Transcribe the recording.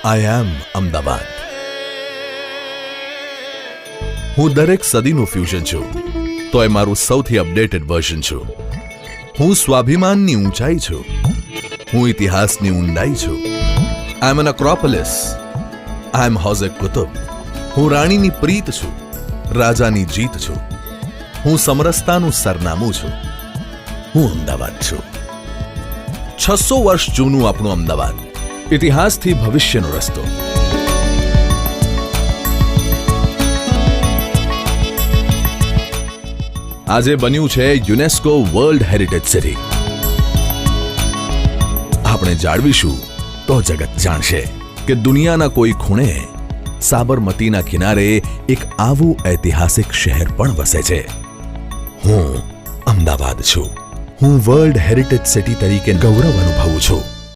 આઈ એમ અમદાવાદ. હું દરેક સદીનું ફ્યુઝન છું, તોય મારું સૌથી અપડેટેડ વર્ઝન છું. હું સ્વાભિમાનની ઊંચાઈ છું, હું ઇતિહાસની ઊંડાઈ છું. આઈ એમ એન અક્રોપોલિસ, આઈ એમ હૌઝે કુતુબ. હું રાણીની પ્રીત છું, રાજાની જીત છું. હું સમરસતાનું સરનામું છું. હું અમદાવાદ છું. 600 વર્ષ જૂનું આપણું અમદાવાદ, ઇતિહાસથી ભવિષ્યનો રસ્તો. આજે બન્યું છે યુનેસ્કો વર્લ્ડ હેરિટેજ સિટી. આપણે જાળવીશું તો જગત જાણશે કે દુનિયાના કોઈ ખૂણે સાબરમતીના કિનારે એક આવું ઐતિહાસિક શહેર પણ વસે છે. હું અમદાવાદ છું. હું વર્લ્ડ હેરિટેજ સિટી તરીકે ગૌરવ અનુભવું છું.